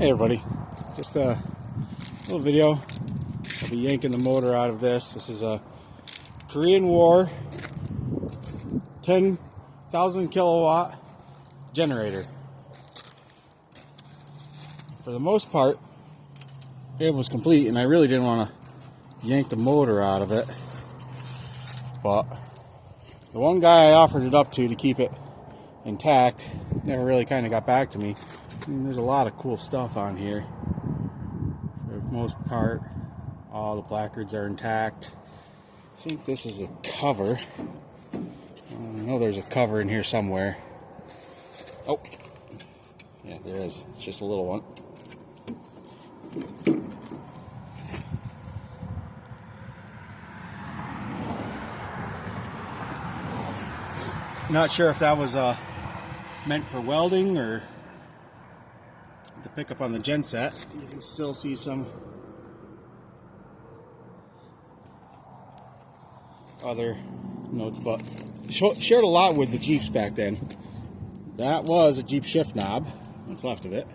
Hey everybody, just a little video. I'll be yanking the motor out of this. This is a Korean War 10,000 kilowatt generator. For the most part, it was complete and I really didn't want to yank the motor out of it. But the one guy I offered it up to keep it intact never really kind of got back to me. I mean, there's a lot of cool stuff on here. For the most part, all the placards are intact. I think this is a cover. I know there's a cover in here somewhere. Oh, yeah, there is. It's just a little one. Not sure if that was meant for welding or to pick up on the genset. You can still see some other notes, but shared a lot with the Jeeps back then. That was a Jeep shift knob, what's left of it.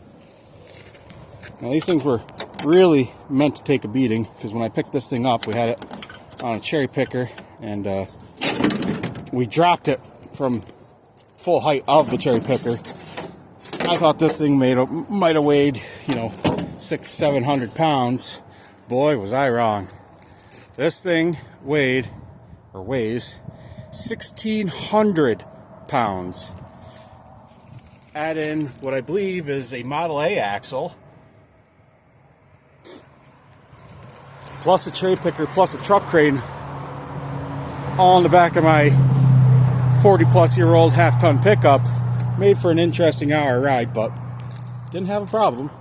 Now these things were really meant to take a beating, because when I picked this thing up, we had it on a cherry picker, and we dropped it from full height of the cherry picker. I thought this thing might have weighed, 600-700 pounds. Boy, was I wrong. This thing weighs 1,600 pounds. Add in what I believe is a Model A axle, plus a cherry picker, plus a truck crane, all on the back of my 40-plus-year-old half-ton pickup. Made for an interesting hour ride, but didn't have a problem.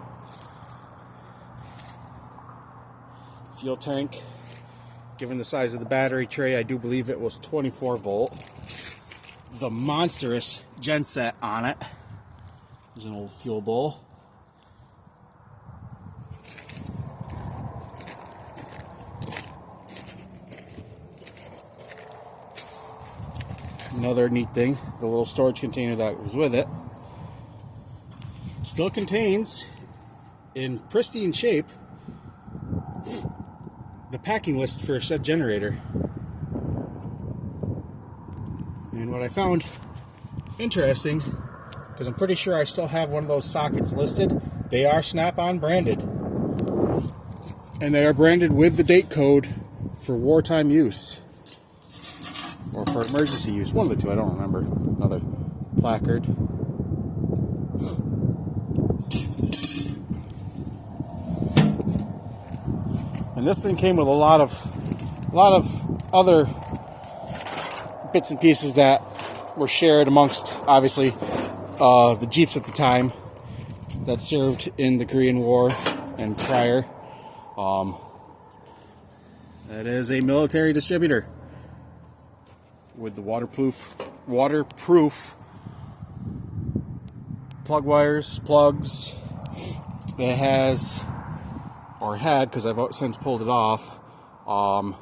Fuel tank, given the size of the battery tray, I do believe it was 24 volt. The monstrous genset on it. There's an old fuel bowl. Another neat thing, the little storage container that was with it still contains, in pristine shape, the packing list for said generator. And what I found interesting, because I'm pretty sure I still have one of those sockets listed, they are Snap-on branded. And they are branded with the date code for wartime use. Or for emergency use, one of the two, I don't remember. Another placard. And this thing came with a lot of other bits and pieces that were shared amongst, obviously, the Jeeps at the time that served in the Korean War and prior. That is a military distributor with the waterproof plug wires, plugs. It has, or had, because I've since pulled it off, a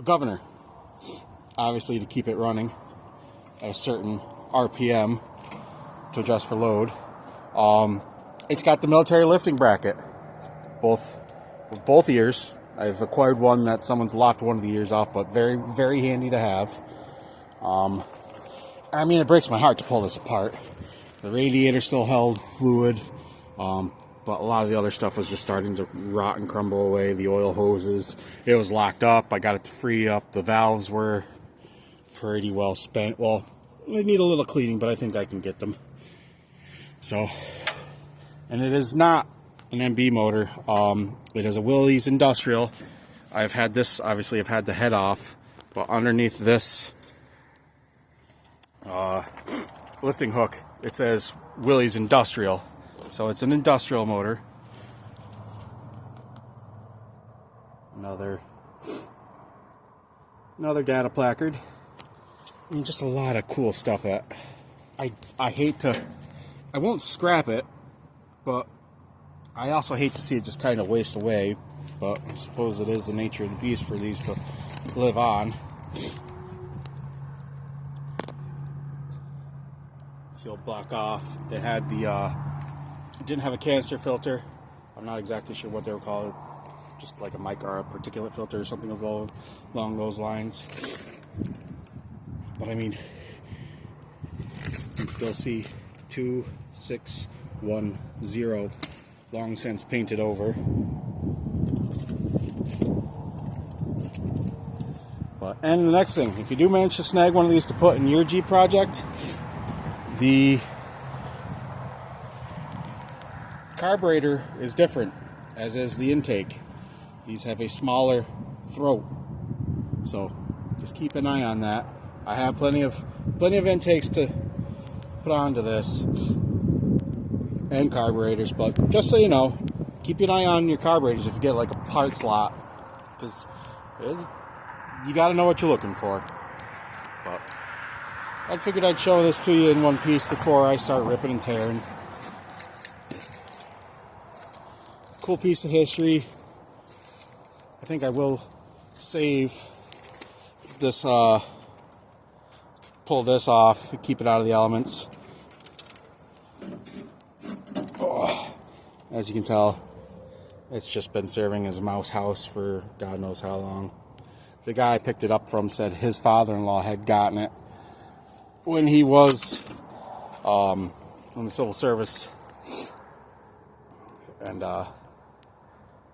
governor, obviously to keep it running at a certain RPM to adjust for load. It's got the military lifting bracket, both ears. I've acquired one that someone's lopped one of the ears off, but very, very handy to have. I mean, it breaks my heart to pull this apart. The radiator still held fluid, but a lot of the other stuff was just starting to rot and crumble away. The oil hoses, it was locked up. I got it to free up. The valves were pretty well spent. Well, they need a little cleaning, but I think I can get them. So, and it is not an MB motor. It is a Willys Industrial. I've had this, obviously I've had the head off, but underneath this lifting hook, it says Willys Industrial. So it's an industrial motor. Another data placard. I mean, just a lot of cool stuff that I hate to, I won't scrap it, but I also hate to see it just kind of waste away, but I suppose it is the nature of the beast for these to live on. so you'll block off. It had the it didn't have a canister filter. I'm not exactly sure what they were called, just like a mic or a particulate filter or something along those lines. But I mean, you can still see 2610 long since painted over. And the next thing, if you do manage to snag one of these to put in your Jeep project, the carburetor is different, as is the intake. These have a smaller throat, so just keep an eye on that. I have plenty of intakes to put onto this and carburetors, but just so you know, keep an eye on your carburetors if you get like a parts lot, because you got to know what you're looking for. But I figured I'd show this to you in one piece before I start ripping and tearing. Cool piece of history. I think I will save this, pull this off, keep it out of the elements. Oh, as you can tell, it's just been serving as a mouse house for God knows how long. The guy I picked it up from said his father-in-law had gotten it when he was in the civil service, and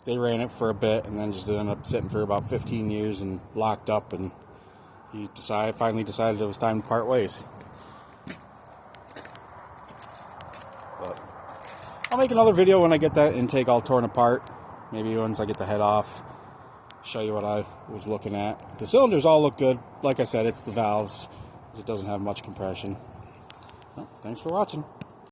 they ran it for a bit and then just ended up sitting for about 15 years and locked up, and he finally decided it was time to part ways. But I'll make another video when I get that intake all torn apart, maybe once I get the head off, show you what I was looking at. The cylinders all look good. Like I said, it's the valves, because it doesn't have much compression. Well, thanks for watching.